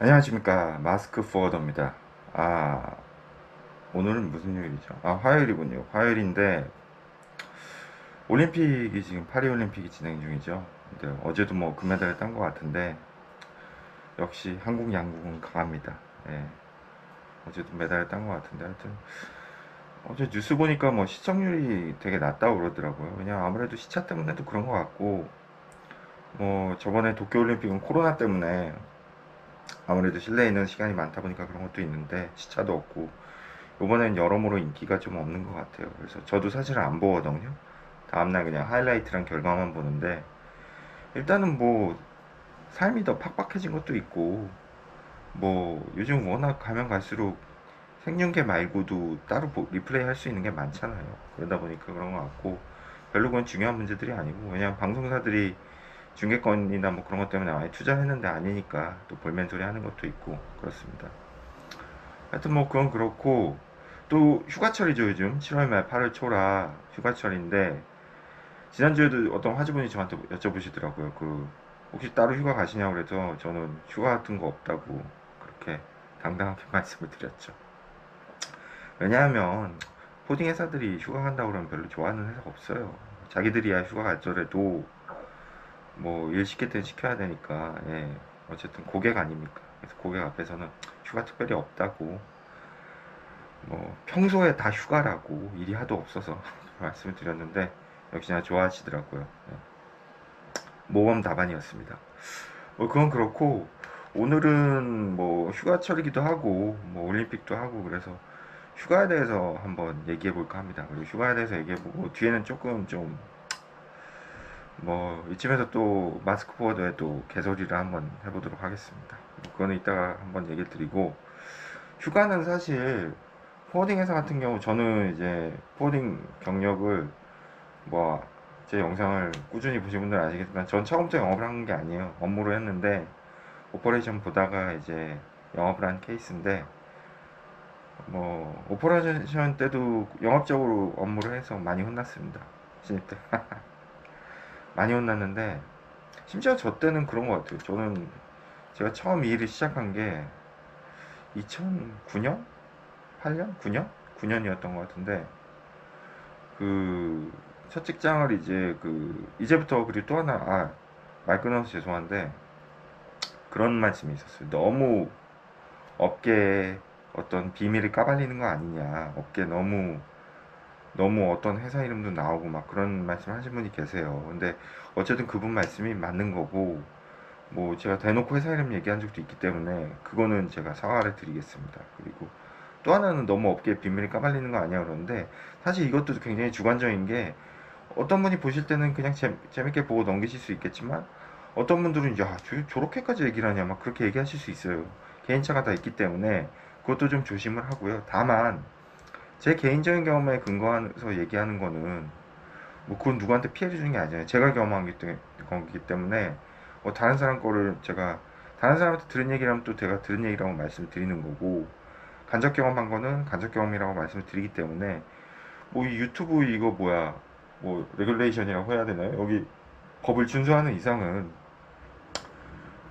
안녕하십니까. 마스크 포워더입니다. 오늘은 무슨 요일이죠? 화요일이군요. 화요일인데, 올림픽이 지금 파리올림픽이 진행 중이죠. 근데 어제도 뭐 금메달을 딴 것 같은데, 역시 한국 양궁은 강합니다. 예, 어제도 메달을 딴 것 같은데, 하여튼, 어제 뉴스 보니까 뭐 시청률이 되게 낮다고 그러더라고요. 왜냐면 아무래도 시차 때문에도 그런 것 같고, 뭐 저번에 도쿄올림픽은 코로나 때문에 아무래도 실내에 있는 시간이 많다 보니까 그런 것도 있는데, 시차도 없고, 이번엔 여러모로 인기가 좀 없는 것 같아요. 그래서 저도 사실 안 보거든요. 다음날 그냥 하이라이트랑 결과만 보는데 일단은 뭐 삶이 더 팍팍해진 것도 있고 뭐 요즘 워낙 가면 갈수록 생중계 말고도 따로 리플레이 할 수 있는 게 많잖아요. 그러다 보니까 그런 것 같고 별로 그건 중요한 문제들이 아니고 왜냐면 방송사들이 중계권이나 뭐 그런 것 때문에 많이 투자했는데 아니니까 또 볼멘 소리 하는 것도 있고 그렇습니다. 하여튼 뭐 그건 그렇고 또 휴가철이죠. 요즘 7월 말 8월 초라 휴가철인데 지난주에도 어떤 화주분이 저한테 여쭤보시더라고요. 혹시 따로 휴가 가시냐고 그래서 저는 휴가 같은 거 없다고 그렇게 당당하게 말씀을 드렸죠. 왜냐하면 포딩 회사들이 휴가 간다고 그러면 별로 좋아하는 회사가 없어요. 자기들이야 휴가 가더라도 뭐 일 시킬 땐 시켜야 되니까 예. 어쨌든 고객 아닙니까? 그래서 고객 앞에서는 휴가 특별히 없다고 뭐 평소에 다 휴가라고 일이 하도 없어서 말씀을 드렸는데 역시나 좋아하시더라고요. 네. 모범 답안이었습니다. 뭐 그건 그렇고 오늘은 뭐 휴가철이기도 하고 뭐 올림픽도 하고 그래서 휴가에 대해서 한번 얘기해 볼까 합니다. 그리고 휴가에 대해서 얘기해 보고 뒤에는 조금 좀 뭐 이쯤에서 또 마스크 포워드에 또 개소리를 한번 해보도록 하겠습니다. 뭐 그거는 이따가 한번 얘기를 드리고 휴가는 사실 포워딩 회사 같은 경우 저는 이제 포워딩 경력을 뭐 제 영상을 꾸준히 보신 분들은 아시겠지만 전 처음부터 영업을 한 게 아니에요. 업무로 했는데 오퍼레이션 보다가 이제 영업을 한 케이스인데 뭐 오퍼레이션 때도 영업적으로 업무를 해서 많이 혼났습니다. 신입 때 많이 혼났는데 심지어 저 때는 그런 것 같아요. 저는 제가 처음 이 일을 시작한 게 2009년? 8년? 9년? 9년이었던 것 같은데 그 첫 직장을 이제 이제부터 그리고 또 하나 말 끊어서 죄송한데 그런 말씀이 있었어요. 너무 업계에 어떤 비밀을 까발리는 거 아니냐. 업계 너무 어떤 회사 이름도 나오고 막 그런 말씀 하신 분이 계세요. 근데 어쨌든 그분 말씀이 맞는 거고 뭐 제가 대놓고 회사 이름 얘기한 적도 있기 때문에 그거는 제가 사과를 드리겠습니다. 그리고 또 하나는 너무 업계에 비밀을 까발리는 거 아니야 그러는데 사실 이것도 굉장히 주관적인 게 어떤 분이 보실 때는 그냥 재밌게 보고 넘기실 수 있겠지만 어떤 분들은 야 저렇게까지 얘기를 하냐 막 그렇게 얘기하실 수 있어요. 개인차가 다 있기 때문에 그것도 좀 조심을 하고요. 다만 제 개인적인 경험에 근거해서 얘기하는 거는 뭐 그건 누구한테 피해를 주는 게 아니잖아요. 제가 경험한 거기 때문에 뭐 다른 사람 거를 제가 다른 사람한테 들은 얘기라면 또 제가 들은 얘기라고 말씀을 드리는 거고 간접 경험한 거는 간접 경험이라고 말씀을 드리기 때문에 뭐 이 유튜브 이거 뭐야 뭐 레귤레이션이라고 해야 되나요? 여기 법을 준수하는 이상은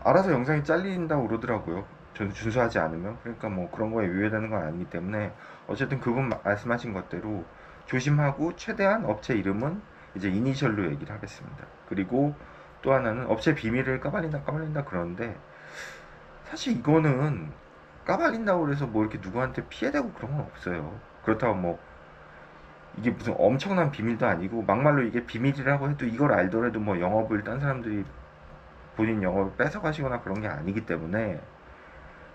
알아서 영상이 잘린다고 그러더라고요. 저는 준수하지 않으면 그러니까 뭐 그런 거에 위배되는 건 아니기 때문에 어쨌든 그분 말씀하신 것대로 조심하고 최대한 업체 이름은 이제 이니셜로 얘기를 하겠습니다. 그리고 또 하나는 업체 비밀을 까발린다 그러는데 사실 이거는 까발린다고 해서 뭐 이렇게 누구한테 피해되고 그런 건 없어요. 그렇다고 뭐 이게 무슨 엄청난 비밀도 아니고 막말로 이게 비밀이라고 해도 이걸 알더라도 뭐 영업을 딴 사람들이 본인 영업을 뺏어가시거나 그런 게 아니기 때문에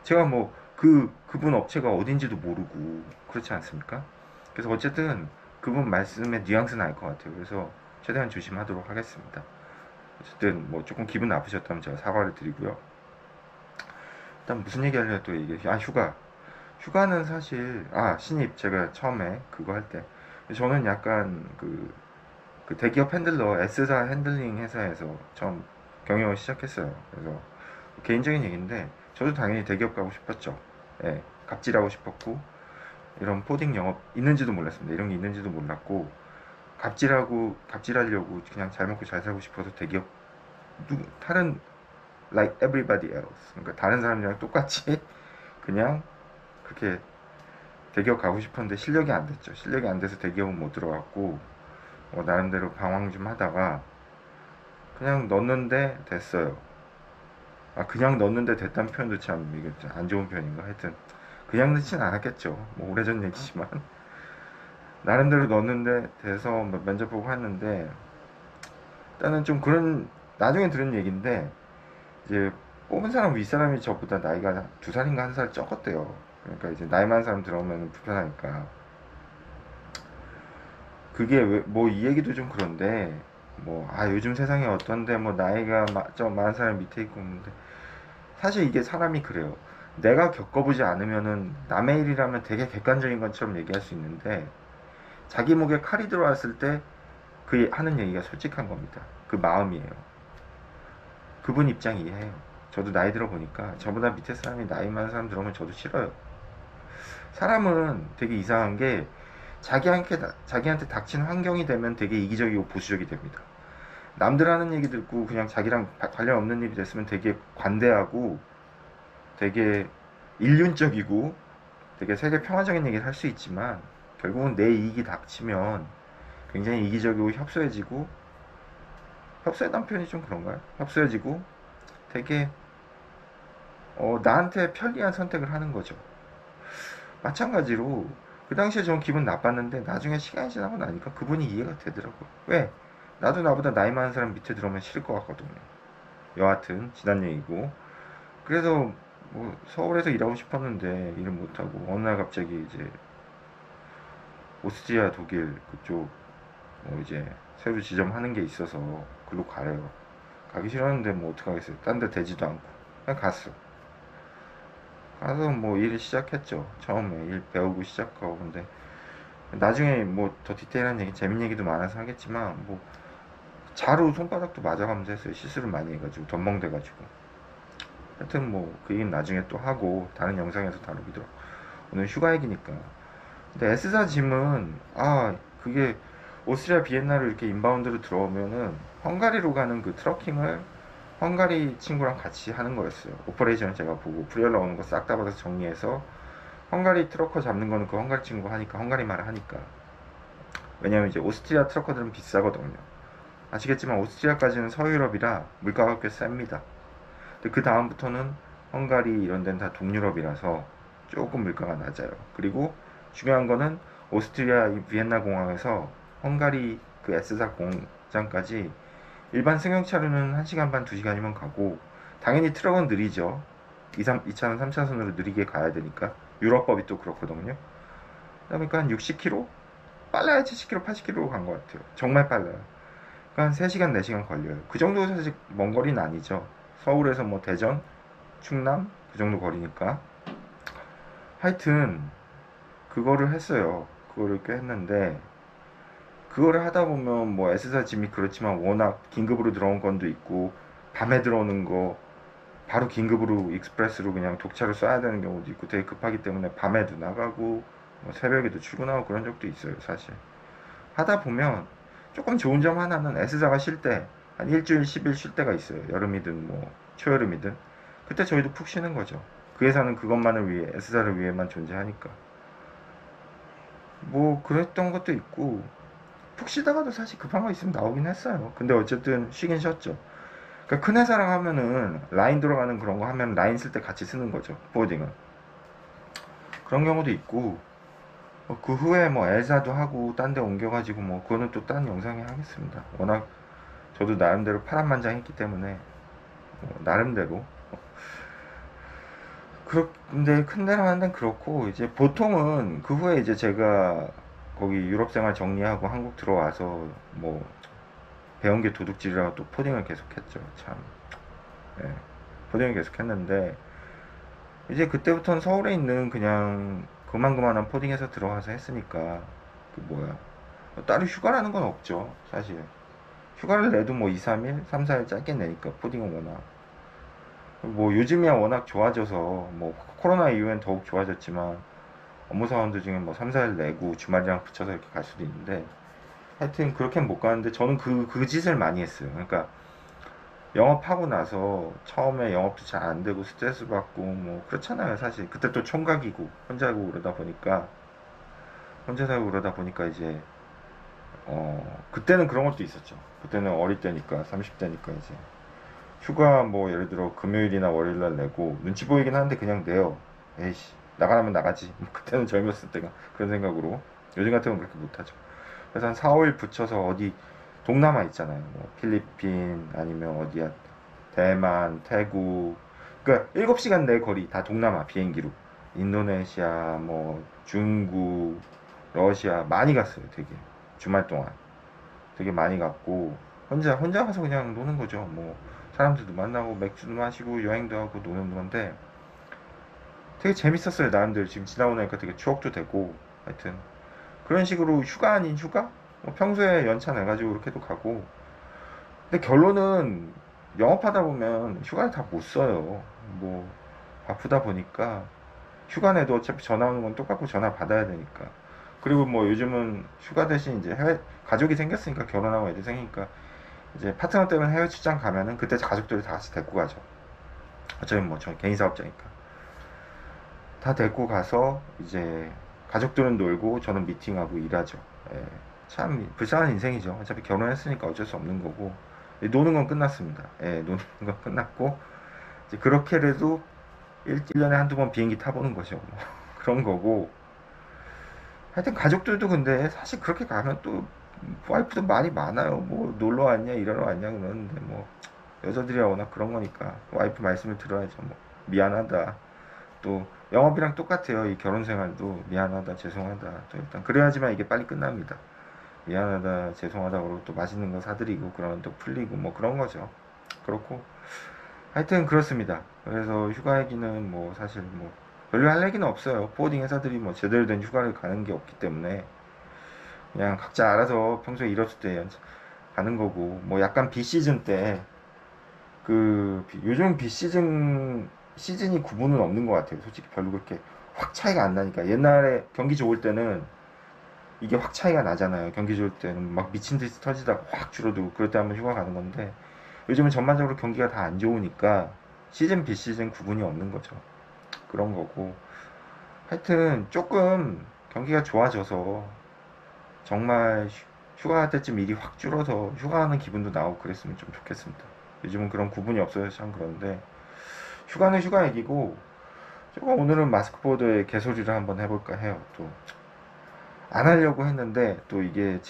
제가 뭐 그분 업체가 어딘지도 모르고 그렇지 않습니까? 그래서 어쨌든 그분 말씀의 뉘앙스는 알 것 같아요. 그래서 최대한 조심하도록 하겠습니다. 어쨌든 뭐 조금 기분 나쁘셨다면 제가 사과를 드리고요. 일단 무슨 얘기 하려고 또 얘기, 휴가. 휴가는 사실, 신입, 제가 처음에 그거 할 때. 저는 약간 그 대기업 핸들러, S사 핸들링 회사에서 처음 경영을 시작했어요. 그래서 개인적인 얘기인데 저도 당연히 대기업 가고 싶었죠. 예, 갑질하고 싶었고 이런 포딩 영업 있는지도 몰랐습니다. 이런 게 있는지도 몰랐고 갑질하려고 그냥 잘 먹고 잘 살고 싶어서 대기업 다른 like everybody else. 그러니까 다른 사람들이랑 똑같이 그냥 그렇게 대기업 가고 싶었는데 실력이 안 됐죠. 실력이 안 돼서 대기업은 못 들어갔고 나름대로 방황 좀 하다가 그냥 넣었는데 됐어요. 그냥 넣었는데 됐다는 표현도 참 이게 안 좋은 표현인가. 하여튼 그냥 넣진 않았겠죠. 뭐 오래전 얘기지만 나름대로 넣었는데 돼서 면접 보고 했는데 일단은 좀 그런 나중에 들은 얘기인데 이제 뽑은 사람 윗사람이 저보다 나이가 2살인가 1살 적었대요. 그러니까 이제 나이 많은 사람 들어오면 불편하니까 그게 뭐 이 얘기도 좀 그런데 뭐 요즘 세상이 어떤데 뭐 나이가 좀 많은 사람 밑에 있고 있는데 사실 이게 사람이 그래요. 내가 겪어보지 않으면은 남의 일이라면 되게 객관적인 것처럼 얘기할 수 있는데 자기 목에 칼이 들어왔을 때 그 하는 얘기가 솔직한 겁니다. 그 마음이에요. 그분 입장 이해해요. 저도 나이 들어 보니까 저보다 밑에 사람이 나이 많은 사람 들어오면 저도 싫어요. 사람은 되게 이상한 게 자기한테 닥친 환경이 되면 되게 이기적이고 보수적이 됩니다. 남들 하는 얘기 듣고 그냥 자기랑 관련 없는 일이 됐으면 되게 관대하고 되게 인륜적이고 되게 세계 평화적인 얘기를 할 수 있지만 결국은 내 이익이 닥치면 굉장히 이기적이고 협소하다는 표현이 좀 그런가요? 협소해지고 되게 나한테 편리한 선택을 하는 거죠. 마찬가지로 그 당시에 전 기분 나빴는데 나중에 시간이 지나고 나니까 그분이 이해가 되더라고요. 왜? 나도 나보다 나이 많은 사람 밑에 들어오면 싫을 것 같거든요. 여하튼 지난 얘기고 그래서 뭐 서울에서 일하고 싶었는데 일을 못하고 어느 날 갑자기 이제 오스트리아 독일 그쪽 이제 새로 지점하는 게 있어서 글로 가래요. 가기 싫었는데 뭐 어떡하겠어요. 딴 데 되지도 않고 그냥 갔어. 가서 뭐 일을 시작했죠. 처음에 일 배우고 시작하고 근데 나중에 뭐 더 디테일한 얘기 재밌는 얘기도 많아서 하겠지만 뭐 자루 손바닥도 맞아가면서 했어요. 실수를 많이 해가지고 덤벙대가지고 하여튼 뭐 그 얘기는 나중에 또 하고 다른 영상에서 다루기도 하고 오늘 휴가 얘기니까 근데 S사 짐은 그게 오스트리아 비엔나로 이렇게 인바운드로 들어오면은 헝가리로 가는 그 트러킹을 헝가리 친구랑 같이 하는 거였어요. 오퍼레이션을 제가 보고 불려 나오는 거 싹 다 받아서 정리해서 헝가리 트러커 잡는 거는 그 헝가리 친구가 하니까 헝가리 말을 하니까 왜냐면 이제 오스트리아 트러커들은 비싸거든요. 아시겠지만 오스트리아까지는 서유럽이라 물가가 꽤 셉니다. 근데 그 다음부터는 헝가리 이런 데는 다 동유럽이라서 조금 물가가 낮아요. 그리고 중요한 거는 오스트리아 비엔나 공항에서 헝가리 그 S사 공장까지 일반 승용차로는 1시간 반 2시간이면 가고 당연히 트럭은 느리죠. 2차선 3차선으로 느리게 가야 되니까 유럽법이 또 그렇거든요. 그러니까 한 60km? 빨라야 70km 80km로 간 것 같아요. 정말 빨라요. 그러니까 한 3시간 4시간 걸려요. 그 정도 사실 먼 거리는 아니죠. 서울에서 뭐 대전, 충남 그 정도 거리니까 하여튼 그거를 했어요. 그거를 꽤 했는데 그거를 하다 보면 뭐 S사 짐이 그렇지만 워낙 긴급으로 들어온 건도 있고 밤에 들어오는 거 바로 긴급으로 익스프레스로 그냥 독차로 쏴야 되는 경우도 있고 되게 급하기 때문에 밤에도 나가고 뭐 새벽에도 출근하고 그런 적도 있어요. 사실 하다 보면 조금 좋은 점 하나는 S사가 쉴 때 한 일주일 10일 쉴 때가 있어요. 여름이든 뭐 초여름이든 그때 저희도 푹 쉬는 거죠. 그 회사는 그것만을 위해 S사를 위해만 존재하니까 뭐 그랬던 것도 있고 푹 쉬다가도 사실 급한 거 있으면 나오긴 했어요. 근데 어쨌든 쉬긴 쉬었죠. 그러니까 큰 회사랑 하면은 라인 돌아가는 그런 거 하면 라인 쓸 때 같이 쓰는 거죠. 보딩은. 그런 경우도 있고 그 후에 뭐 엘사도 하고 딴 데 옮겨가지고 뭐 그거는 또 딴 영상에 하겠습니다. 워낙 저도 나름대로 파란만장했기 때문에 나름대로 근데 큰 데랑 하는 데는 그렇고 이제 보통은 그 후에 이제 제가 거기 유럽 생활 정리하고 한국 들어와서 뭐 배운 게 도둑질이라고 또 포딩을 계속했죠. 참. 예. 포딩을 계속했는데 이제 그때부터는 서울에 있는 그냥 그만한 포딩에서 들어가서 했으니까 그 뭐야 따로 휴가라는 건 없죠. 사실 휴가를 내도 뭐 2, 3일, 3, 4일 짧게 내니까 포딩은 워낙 뭐 요즘이야 워낙 좋아져서 뭐 코로나 이후엔 더욱 좋아졌지만 업무 사원들 중에 뭐 3, 4일 내고 주말이랑 붙여서 이렇게 갈 수도 있는데 하여튼 그렇게는 못 가는데 저는 그 짓을 많이 했어요. 그러니까 영업하고 나서 처음에 영업도 잘 안 되고 스트레스 받고 뭐 그렇잖아요. 사실 그때 또 총각이고 혼자 살고 그러다 보니까 이제 그때는 그런 것도 있었죠. 그때는 어릴 때니까 30대니까 이제 휴가 뭐 예를 들어 금요일이나 월요일 날 내고 눈치 보이긴 하는데 그냥 내요. 에이씨 나가라면 나가지. 뭐 그때는 젊었을 때가 그런 생각으로. 요즘 같으면 그렇게 못하죠. 그래서 한 4, 5일 붙여서 어디 동남아 있잖아요. 뭐 필리핀 아니면 어디야 대만, 태국. 그러니까 7시간 내 거리 다 동남아 비행기로. 인도네시아, 뭐 중국, 러시아 많이 갔어요. 되게 주말 동안 되게 많이 갔고 혼자 가서 그냥 노는 거죠. 뭐 사람들도 만나고 맥주도 마시고 여행도 하고 노는 건데 되게 재밌었어요. 나름대로 지금 지나고 나니까 되게 추억도 되고 하여튼 그런 식으로 휴가 아닌 휴가? 뭐 평소에 연차 내가지고 이렇게도 가고 근데 결론은 영업하다 보면 휴가를 다 못 써요. 뭐 바쁘다 보니까 휴가 내도 어차피 전화 오는 건 똑같고 전화 받아야 되니까. 그리고 뭐 요즘은 휴가 대신 이제 해외 가족이 생겼으니까 결혼하고 애들 생기니까 이제 파트너 때문에 해외 출장 가면은 그때 가족들을 다 같이 데리고 가죠. 어차피 뭐 저 개인 사업자니까 다 데리고 가서 이제 가족들은 놀고 저는 미팅하고 일하죠. 예, 참 불쌍한 인생이죠. 어차피 결혼했으니까 어쩔 수 없는 거고 노는 건 끝났습니다. 예, 노는 건 끝났고 이제 그렇게라도 1년에 한두 번 비행기 타보는 거죠. 뭐. 그런 거고 하여튼 가족들도 근데 사실 그렇게 가면 또 와이프도 말이 많아요. 뭐 놀러 왔냐 일하러 왔냐 그러는데 뭐 여자들이야 워낙 그런 거니까 와이프 말씀을 들어야죠. 뭐 미안하다. 또 영업이랑 똑같아요. 이 결혼 생활도 미안하다, 죄송하다. 또 일단 그래야지만 이게 빨리 끝납니다. 미안하다, 죄송하다 그러고 또 맛있는 거 사드리고 그러면 또 풀리고 뭐 그런 거죠. 그렇고 하여튼 그렇습니다. 그래서 휴가 얘기는 뭐 사실 뭐 별로 할 얘기는 없어요. 포워딩 회사들이 뭐 제대로 된 휴가를 가는 게 없기 때문에 그냥 각자 알아서 평소에 일었을 때 가는 거고 뭐 약간 비시즌 때 요즘 시즌이 구분은 없는 것 같아요. 솔직히 별로 그렇게 확 차이가 안 나니까 옛날에 경기 좋을 때는 이게 확 차이가 나잖아요. 경기 좋을 때는 막 미친 듯이 터지다가 확 줄어들고 그럴 때 한번 휴가 가는 건데 요즘은 전반적으로 경기가 다 안 좋으니까 시즌 비시즌 구분이 없는 거죠. 그런 거고 하여튼 조금 경기가 좋아져서 정말 휴가 때쯤 일이 확 줄어서 휴가하는 기분도 나고 그랬으면 좀 좋겠습니다. 요즘은 그런 구분이 없어서 참 그런데 휴가는 휴가 얘기고 조금 오늘은 마스크보드의 개소리를 한번 해볼까 해요. 또 안 하려고 했는데 또 이게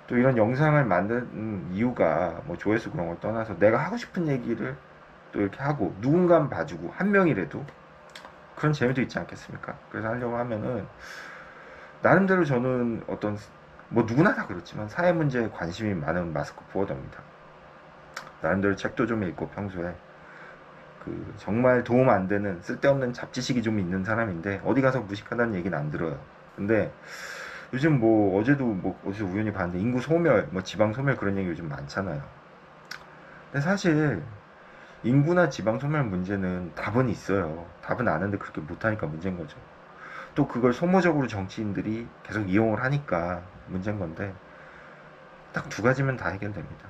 또 이런 영상을 만든 이유가 뭐 조회수 그런 걸 떠나서 내가 하고 싶은 얘기를 또 이렇게 하고 누군가 봐주고 한 명이라도 그런 재미도 있지 않겠습니까? 그래서 하려고 하면은 나름대로 저는 뭐 누구나 다 그렇지만 사회 문제에 관심이 많은 마스크 포워더입니다. 나름대로 책도 좀 읽고 평소에 정말 도움 안 되는 쓸데없는 잡지식이 좀 있는 사람인데 어디 가서 무식하다는 얘기는 안 들어요. 근데 요즘 뭐 어제도 뭐 어디서 우연히 봤는데 인구 소멸, 뭐 지방 소멸 그런 얘기 요즘 많잖아요. 근데 사실 인구나 지방 소멸 문제는 답은 있어요. 답은 아는데 그렇게 못하니까 문제인 거죠. 또 그걸 소모적으로 정치인들이 계속 이용을 하니까 문제인 건데 딱 두 가지면 다 해결됩니다.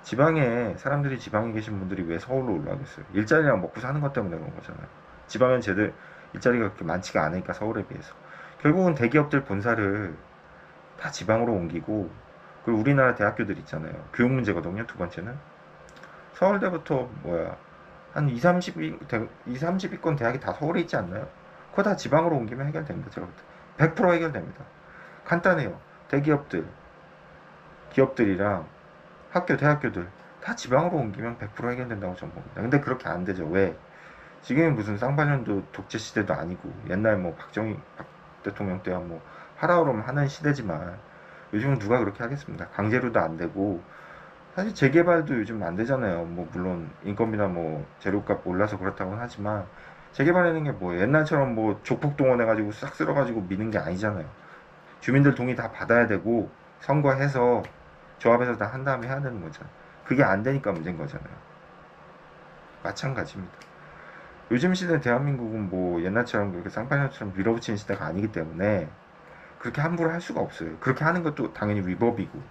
사람들이 지방에 계신 분들이 왜 서울로 올라가겠어요? 일자리랑 먹고 사는 것 때문에 그런 거잖아요. 지방은 제들 일자리가 그렇게 많지가 않으니까 서울에 비해서. 결국은 대기업들 본사를 다 지방으로 옮기고 그리고 우리나라 대학교들 있잖아요. 교육 문제거든요. 두 번째는 서울대부터 한 2, 30위권 대학이 다 서울에 있지 않나요? 그거 다 지방으로 옮기면 해결됩니다. 제가 볼 때. 100% 해결됩니다. 간단해요. 기업들이랑 대학교들 다 지방으로 옮기면 100% 해결된다고 저는 봅니다. 근데 그렇게 안 되죠. 왜? 지금은 무슨 쌍방년도 독재 시대도 아니고 옛날 뭐 박 대통령 때야 뭐 하라 그러면 하는 시대지만 요즘은 누가 그렇게 하겠습니다. 강제로도 안 되고 사실 재개발도 요즘 안 되잖아요. 뭐 물론 인건비나 뭐 재료값 올라서 그렇다고는 하지만 재개발하는 게 뭐 옛날처럼 뭐 조폭 동원해가지고 싹 쓸어가지고 미는 게 아니잖아요. 주민들 동의 다 받아야 되고 선거해서 조합에서 다 한 다음에 해야 되는 거잖아요. 그게 안 되니까 문제인 거잖아요. 마찬가지입니다. 요즘 시대 대한민국은 뭐 옛날처럼 그렇게 쌍방울처럼 밀어붙이는 시대가 아니기 때문에 그렇게 함부로 할 수가 없어요. 그렇게 하는 것도 당연히 위법이고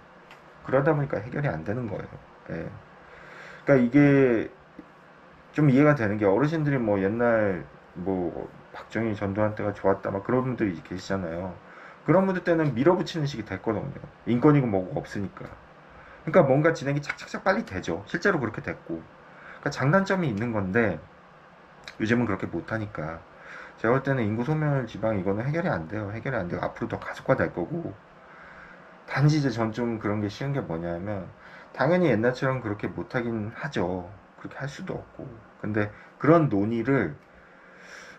그러다 보니까 해결이 안 되는 거예요. 예. 그러니까 이게 좀 이해가 되는 게, 어르신들이 뭐 옛날 뭐 박정희 전두환 때가 좋았다 막 그런 분들이 계시잖아요. 그런 분들 때는 밀어붙이는 식이 됐거든요. 인권이고 뭐고 없으니까. 그러니까 뭔가 진행이 착착착 빨리 되죠. 실제로 그렇게 됐고. 그러니까 장단점이 있는 건데 요즘은 그렇게 못하니까. 제가 볼 때는 인구 소멸 지방 이거는 해결이 안 돼요. 해결이 안 되고 앞으로 더 가속화될 거고. 단지 이제 전 좀 그런 게 쉬운 게 뭐냐면, 당연히 옛날처럼 그렇게 못하긴 하죠. 그렇게 할 수도 없고. 근데 그런 논의를,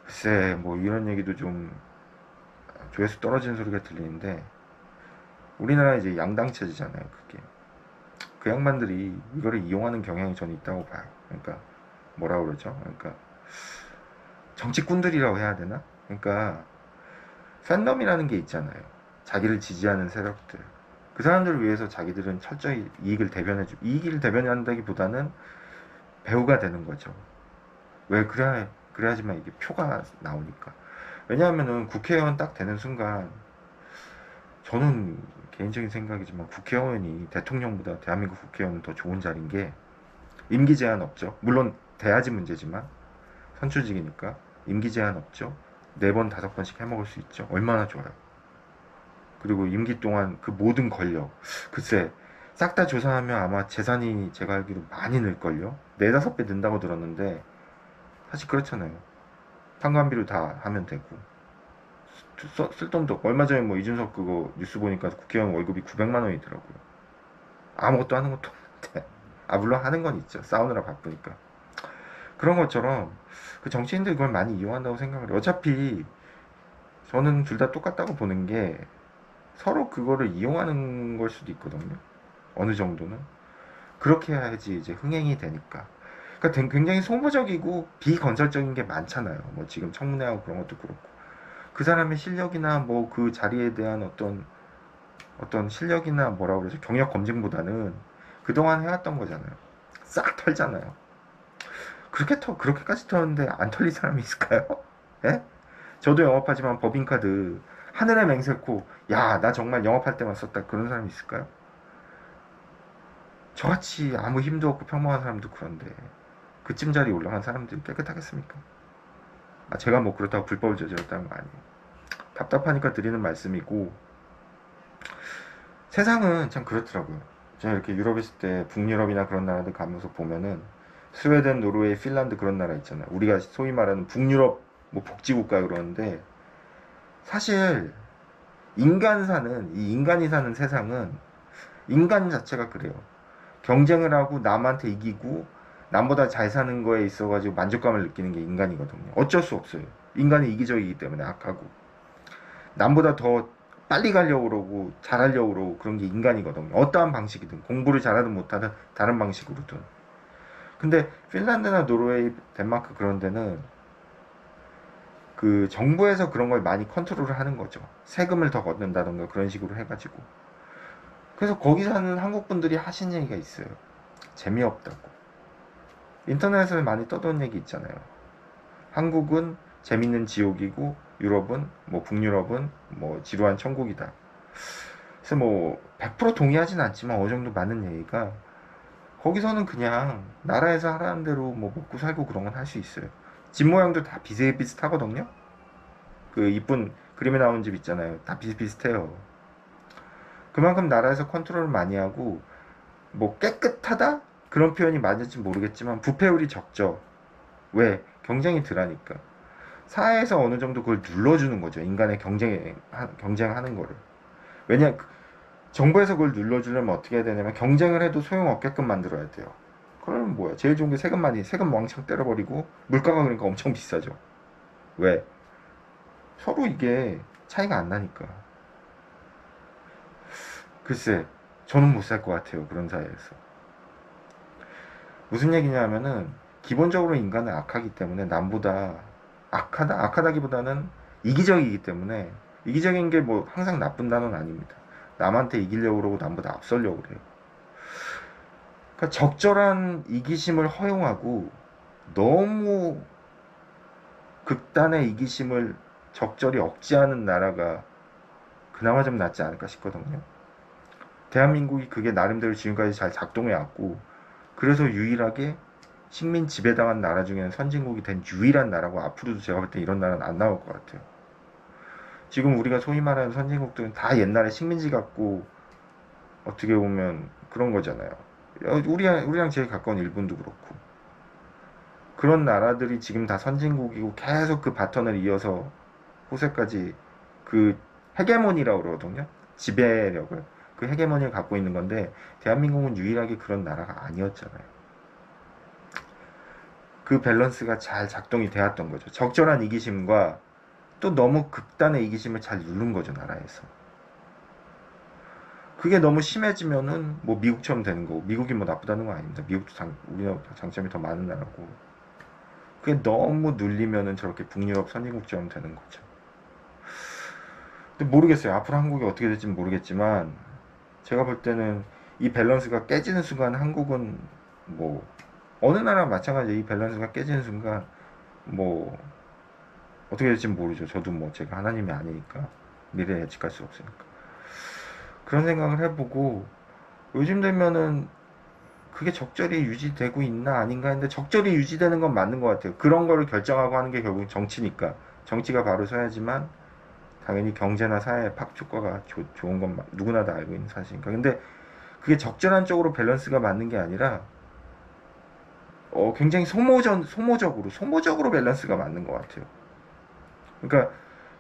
글쎄 뭐 이런 얘기도 좀 조회수 떨어지는 소리가 들리는데, 우리나라 이제 양당 체제잖아요. 그게 그 양반들이 이거를 이용하는 경향이 저는 있다고 봐요. 그러니까 뭐라 그러죠? 그러니까 정치꾼들이라고 해야 되나? 그러니까 팬덤이라는 게 있잖아요. 자기를 지지하는 세력들. 그 사람들을 위해서 자기들은 철저히 이익을 대변한다기보다는 배우가 되는 거죠. 왜 그래야지만 이게 표가 나오니까. 왜냐하면은 국회의원 딱 되는 순간, 저는 개인적인 생각이지만 국회의원이 대통령보다 대한민국 국회의원은 더 좋은 자리인 게, 임기 제한 없죠. 물론 돼야지 문제지만 선출직이니까 임기 제한 없죠. 4번 5번씩 해먹을 수 있죠. 얼마나 좋아요. 그리고 임기 동안 그 모든 권력, 글쎄 싹 다 조사하면 아마 재산이 제가 알기로 많이 늘걸요. 4-5배 는다고 들었는데 사실 그렇잖아요. 상관비로 다 하면 되고 쓸 돈도 없고. 얼마 전에 뭐 이준석 그거 뉴스 보니까 국회의원 월급이 900만 원이더라고요. 아무것도 하는 것도 없는데. 아 물론 하는 건 있죠. 싸우느라 바쁘니까. 그런 것처럼 그 정치인들 그걸 많이 이용한다고 생각을 해요. 어차피 저는 둘 다 똑같다고 보는 게, 서로 그거를 이용하는 걸 수도 있거든요. 어느 정도는. 그렇게 해야지 이제 흥행이 되니까. 그러니까 굉장히 소모적이고 비건설적인 게 많잖아요. 뭐 지금 청문회하고 그런 것도 그렇고. 그 사람의 실력이나 뭐 그 자리에 대한 어떤 실력이나 뭐라 그러죠? 경력 검증보다는 그동안 해왔던 거잖아요. 싹 털잖아요. 그렇게까지 털었는데 안 털릴 사람이 있을까요? 예? 저도 영업하지만 법인카드 하늘에 맹세코, 야, 나 정말 영업할 때만 썼다. 그런 사람이 있을까요? 저같이 아무 힘도 없고 평범한 사람도 그런데 그쯤 자리에 올라간 사람들이 깨끗하겠습니까? 아, 제가 뭐 그렇다고 불법을 저질렀다는 거 아니에요. 답답하니까 드리는 말씀이고, 세상은 참 그렇더라고요. 제가 이렇게 유럽에 있을 때 북유럽이나 그런 나라들 가면서 보면은, 스웨덴, 노르웨이, 핀란드 그런 나라 있잖아요. 우리가 소위 말하는 북유럽 뭐 복지국가 그러는데, 사실 이 인간이 사는 세상은 인간 자체가 그래요. 경쟁을 하고 남한테 이기고 남보다 잘 사는 거에 있어가지고 만족감을 느끼는 게 인간이거든요. 어쩔 수 없어요. 인간은 이기적이기 때문에 악하고, 남보다 더 빨리 가려고 그러고 잘하려고 그러고 그런 게 인간이거든요. 어떠한 방식이든, 공부를 잘하든 못하든 다른 방식으로든. 근데 핀란드나 노르웨이, 덴마크 그런 데는 그 정부에서 그런 걸 많이 컨트롤을 하는 거죠. 세금을 더 걷는다던가 그런 식으로 해가지고. 그래서 거기 사는 한국 분들이 하신 얘기가 있어요. 재미없다고. 인터넷에 많이 떠도는 얘기 있잖아요. 한국은 재밌는 지옥이고 유럽은 뭐 북유럽은 뭐 지루한 천국이다. 그래서 뭐 100% 동의하진 않지만 어느 정도 맞는 얘기가, 거기서는 그냥 나라에서 하라는 대로 뭐 먹고 살고 그런 건 할 수 있어요. 집 모양도 다 비슷비슷하거든요. 그 이쁜 그림에 나오는 집 있잖아요. 다 비슷비슷해요. 그만큼 나라에서 컨트롤을 많이 하고, 뭐 깨끗하다? 그런 표현이 맞을지 모르겠지만 부패율이 적죠. 왜? 경쟁이 덜하니까. 사회에서 어느 정도 그걸 눌러주는 거죠. 인간의 경쟁하는 거를. 왜냐, 정부에서 그걸 눌러주려면 어떻게 해야 되냐면, 경쟁을 해도 소용없게끔 만들어야 돼요. 그러면 뭐야? 제일 좋은 게 세금 왕창 때려버리고, 물가가 그러니까 엄청 비싸죠. 왜? 서로 이게 차이가 안 나니까. 글쎄, 저는 못 살 것 같아요. 그런 사회에서. 무슨 얘기냐면은, 기본적으로 인간은 악하기 때문에 남보다, 악하다기보다는 이기적이기 때문에, 이기적인 게 뭐 항상 나쁜 단어는 아닙니다. 남한테 이기려고 그러고 남보다 앞서려고 그래요. 그러니까 적절한 이기심을 허용하고, 너무 극단의 이기심을 적절히 억제하는 나라가 그나마 좀 낫지 않을까 싶거든요. 대한민국이 그게 나름대로 지금까지 잘 작동해 왔고, 그래서 유일하게 식민 지배당한 나라 중에는 선진국이 된 유일한 나라고, 앞으로도 제가 볼 때 이런 나라는 안 나올 것 같아요. 지금 우리가 소위 말하는 선진국들은 다 옛날에 식민지 갖고 어떻게 보면 그런 거잖아요. 우리랑 제일 가까운 일본도 그렇고, 그런 나라들이 지금 다 선진국이고 계속 그 바턴을 이어서 호세까지 그 헤게모니라고 그러거든요. 지배력을, 그 헤게모니를 갖고 있는 건데, 대한민국은 유일하게 그런 나라가 아니었잖아요. 그 밸런스가 잘 작동이 되었던 거죠. 적절한 이기심과 또 너무 극단의 이기심을 잘 누른 거죠, 나라에서. 그게 너무 심해지면은 뭐 미국처럼 되는 거고, 미국이 뭐 나쁘다는 건 아닙니다. 미국도 우리나라보다 장점이 더 많은 나라고. 그게 너무 눌리면은 저렇게 북유럽 선진국처럼 되는 거죠. 근데 모르겠어요. 앞으로 한국이 어떻게 될지는 모르겠지만, 제가 볼 때는 이 밸런스가 깨지는 순간 한국은 뭐 어느 나라나 마찬가지예요. 이 밸런스가 깨지는 순간 뭐 어떻게 될지 모르죠. 저도 뭐 제가 하나님이 아니니까 미래에 예측할 수 없으니까. 그런 생각을 해보고, 요즘 되면은 그게 적절히 유지되고 있나 아닌가 했는데, 적절히 유지되는 건 맞는 것 같아요. 그런 거를 결정하고 하는 게 결국 정치니까. 정치가 바로 서야지만 당연히 경제나 사회의 팍효과가 좋은 건 누구나 다 알고 있는 사실이니까. 근데 그게 적절한 쪽으로 밸런스가 맞는 게 아니라 굉장히 소모적으로 밸런스가 맞는 것 같아요. 그러니까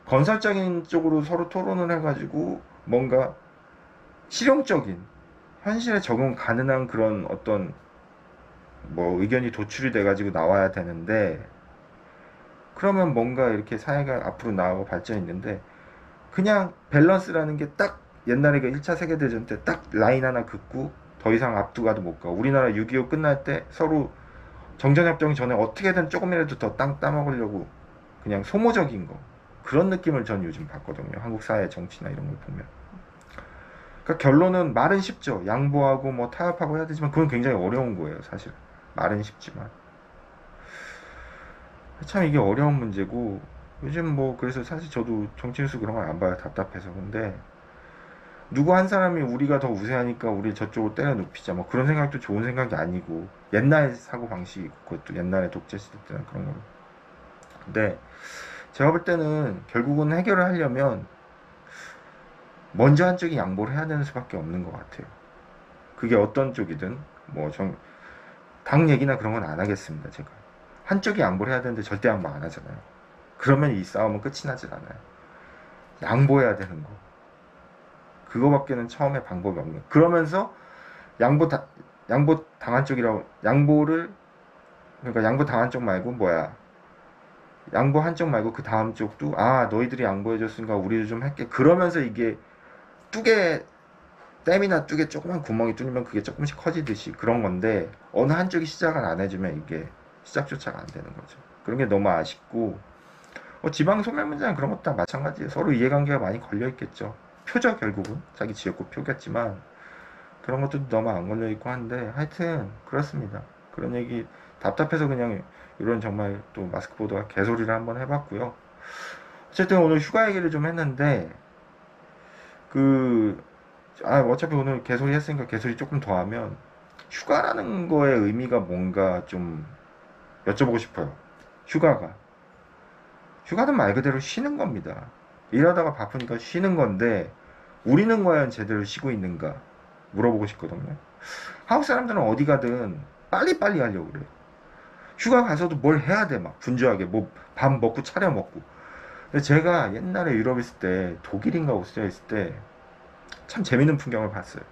건설적인 쪽으로 서로 토론을 해가지고 뭔가 실용적인, 현실에 적용 가능한 그런 어떤 뭐 의견이 도출이 돼가지고 나와야 되는데, 그러면 뭔가 이렇게 사회가 앞으로 나아가고 발전이 있는데, 그냥 밸런스라는 게 딱 옛날에 그 1차 세계대전 때 딱 라인 하나 긋고 더 이상 앞두가도 못 가. 우리나라 6.25 끝날 때 서로 정전협정 전에 어떻게든 조금이라도 더 땅 따먹으려고 그냥 소모적인 거, 그런 느낌을 전 요즘 받거든요. 한국 사회 정치나 이런 걸 보면. 그러니까 결론은 말은 쉽죠. 양보하고 뭐 타협하고 해야 되지만 그건 굉장히 어려운 거예요, 사실. 말은 쉽지만. 참 이게 어려운 문제고, 요즘 뭐 그래서 사실 저도 정치 뉴스 그런 걸 안 봐요. 답답해서. 근데 누구 한 사람이 우리가 더 우세하니까 우리 저쪽으로 때려 눕히자, 뭐 그런 생각도 좋은 생각이 아니고, 옛날 사고 방식이고, 그것도 옛날에 독재 시대 때는 그런 거. 근데 제가 볼 때는 결국은 해결을 하려면 먼저 한쪽이 양보를 해야 되는 수밖에 없는 것 같아요. 그게 어떤 쪽이든, 뭐 당 얘기나 그런 건 안 하겠습니다. 제가 한쪽이 양보를 해야 되는데 절대 양보 안 하잖아요. 그러면 이 싸움은 끝이 나질 않아요. 양보해야 되는 거, 그거밖에는 처음에 방법이 없는. 그러면서 양보 당한 쪽이라고, 그러니까 양보 당한 쪽 말고 뭐야, 양보 한쪽 말고 그 다음 쪽도, 너희들이 양보해줬으니까 우리도 좀 할게, 그러면서 이게 뚝에, 댐이나 뚝에 조그만 구멍이 뚫리면 그게 조금씩 커지듯이 그런 건데, 어느 한쪽이 시작을 안 해주면 이게 시작조차가 안 되는 거죠. 그런 게 너무 아쉽고, 지방 소멸 문제는 그런 것도 다 마찬가지예요. 서로 이해관계가 많이 걸려있겠죠. 표죠, 결국은. 자기 지역구 표겠지만 그런 것도 너무 안 걸려있고 한데, 하여튼 그렇습니다. 그런 얘기 답답해서 그냥 이런 정말 또 마스크 보드가 개소리를 한번 해봤고요. 어쨌든 오늘 휴가 얘기를 좀 했는데, 어차피 오늘 개소리 했으니까 개소리 조금 더 하면, 휴가라는 거의 의미가 뭔가 좀 여쭤보고 싶어요. 휴가는 말 그대로 쉬는 겁니다. 일하다가 바쁘니까 쉬는 건데, 우리는 과연 제대로 쉬고 있는가 물어보고 싶거든요. 한국 사람들은 어디 가든 빨리빨리 하려고 그래요. 휴가 가서도 뭘 해야 돼, 막 분주하게 뭐 밥 먹고 차려 먹고. 근데 제가 옛날에 유럽 있을 때, 독일인가 오스트리아 있을 때 참 재밌는 풍경을 봤어요.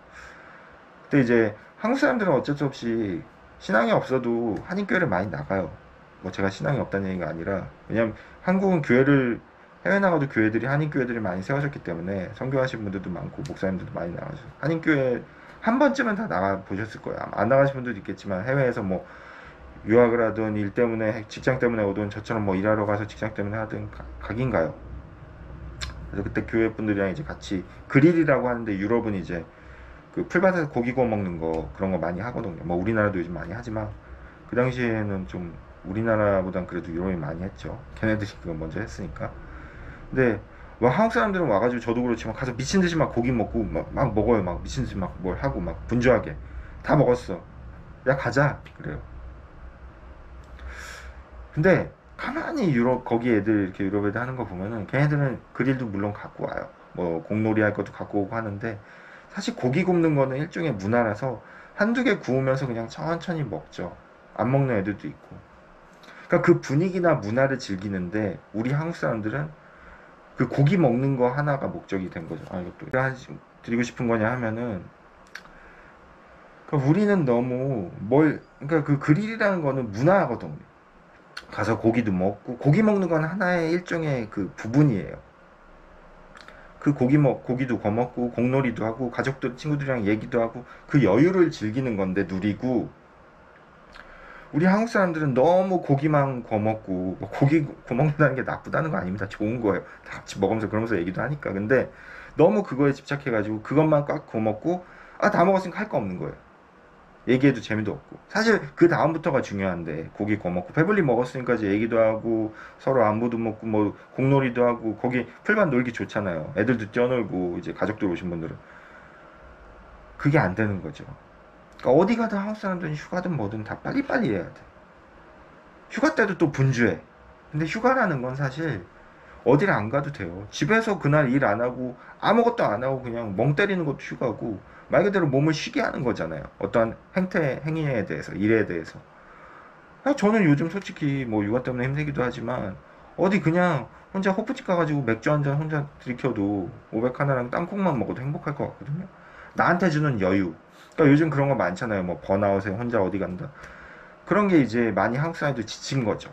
그때 이제 한국 사람들은 어쩔 수 없이 신앙이 없어도 한인교회를 많이 나가요. 뭐 제가 신앙이 없다는 얘기가 아니라, 왜냐면 한국은 해외 나가도 교회들이, 한인교회들이 많이 세워졌기 때문에 선교하신 분들도 많고 목사님들도 많이 나가죠. 한인교회 한 번쯤은 다 나가 보셨을 거예요. 안 나가신 분들도 있겠지만, 해외에서 뭐 유학을 하든 일 때문에, 직장 때문에 오든, 저처럼 뭐 일하러 가서 직장 때문에 하든 가긴 가요. 그래서 그때 교회 분들이랑 이제 같이 그릴이라고 하는데, 유럽은 이제 그 풀밭에서 고기 구워 먹는 거, 그런 거 많이 하거든요. 뭐 우리나라도 요즘 많이 하지만 그 당시에는 좀 우리나라보단 그래도 유럽이 많이 했죠. 걔네들이 그거 먼저 했으니까. 근데 한국 사람들은 와가지고, 저도 그렇지만 가서 미친 듯이 막 고기 먹고 막 먹어요. 막 미친 듯이 막 뭘 하고 막 분주하게 다 먹었어. 야 가자 그래요. 근데 가만히 유럽 거기 애들 이렇게 유럽 애들 하는 거 보면은 걔네들은 그릴도 물론 갖고 와요. 뭐 공놀이 할 것도 갖고 오고 하는데 사실 고기 굽는 거는 일종의 문화라서 한두 개 구우면서 그냥 천천히 먹죠. 안 먹는 애들도 있고. 그러니까 그 분위기나 문화를 즐기는데 우리 한국 사람들은 그 고기 먹는 거 하나가 목적이 된 거죠. 아, 이것도 드리고 싶은 거냐 하면은 그러니까 우리는 너무 그러니까 그 그릴이라는 거는 문화거든요. 가서 고기도 먹고 고기 먹는 건 하나의 일종의 그 부분이에요. 그 고기도 구워 먹고 공놀이도 하고 가족들 친구들이랑 얘기도 하고 그 여유를 즐기는 건데 누리고 우리 한국 사람들은 너무 고기만 구워 먹고 뭐 고기 구워 먹는다는 게 나쁘다는 거 아닙니다. 좋은 거예요. 다 같이 먹으면서 그러면서 얘기도 하니까. 근데 너무 그거에 집착해가지고 그것만 꽉 구워 먹고 아 다 먹었으니까 할 거 없는 거예요. 얘기해도 재미도 없고 사실 그 다음부터가 중요한데 고기 구워 먹고 배불리 먹었으니까 이제 얘기도 하고 서로 안부도 먹고 뭐 공놀이도 하고 거기 풀만 놀기 좋잖아요. 애들도 뛰어놀고 이제 가족들 오신 분들은 그게 안 되는 거죠. 그러니까 어디 가든 한국 사람들은 휴가든 뭐든 다 빨리빨리 해야 돼. 휴가 때도 또 분주해. 근데 휴가라는 건 사실 어디를 안 가도 돼요. 집에서 그날 일 안 하고 아무것도 안 하고 그냥 멍 때리는 것도 휴가고 말 그대로 몸을 쉬게 하는 거잖아요. 어떠한 행위에 대해서, 일에 대해서. 저는 요즘 솔직히 뭐 육아 때문에 힘들기도 하지만 어디 그냥 혼자 호프집 가가지고 맥주 한 잔 혼자 들이켜도 500 하나랑 땅콩만 먹어도 행복할 것 같거든요. 나한테 주는 여유. 그러니까 요즘 그런 거 많잖아요. 뭐 번아웃에 혼자 어디 간다. 그런 게 이제 많이 한국 사람들 지친 거죠.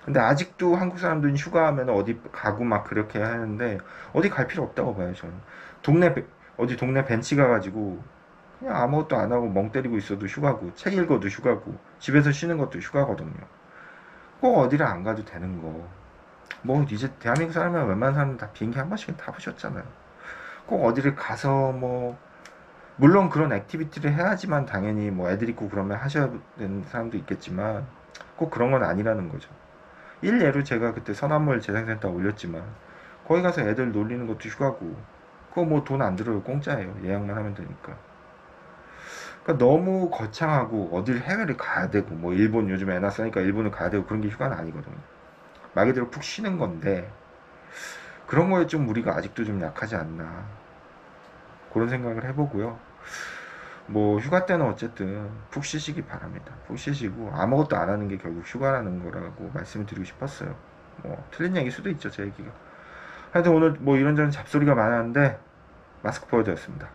근데 아직도 한국 사람들은 휴가하면 어디 가고 막 그렇게 하는데 어디 갈 필요 없다고 봐요 저는. 어디 동네 벤치 가가지고 그냥 아무것도 안 하고 멍 때리고 있어도 휴가고 책 읽어도 휴가고 집에서 쉬는 것도 휴가거든요. 꼭 어디를 안 가도 되는 거. 뭐 이제 대한민국 사람이면 웬만한 사람은 다 비행기 한 번씩은 타보셨잖아요. 꼭 어디를 가서 뭐 물론 그런 액티비티를 해야지만 당연히 뭐 애들 있고 그러면 하셔야 되는 사람도 있겠지만 꼭 그런 건 아니라는 거죠. 일례로 제가 그때 선화물 재생센터 올렸지만 거기 가서 애들 놀리는 것도 휴가고 그거 뭐 돈 안 들어요. 공짜예요. 예약만 하면 되니까. 그러니까 너무 거창하고 어딜 해외를 가야 되고 뭐 일본 요즘 애 낳았으니까 일본을 가야 되고 그런 게 휴가는 아니거든요. 말 그대로 푹 쉬는 건데 그런 거에 좀 우리가 아직도 좀 약하지 않나 그런 생각을 해보고요. 뭐 휴가 때는 어쨌든 푹 쉬시기 바랍니다. 푹 쉬시고 아무것도 안 하는 게 결국 휴가라는 거라고 말씀을 드리고 싶었어요. 뭐 틀린 얘기일 수도 있죠 제 얘기가. 하여튼 오늘 뭐 이런저런 잡소리가 많았는데 마스크 보여드렸습니다.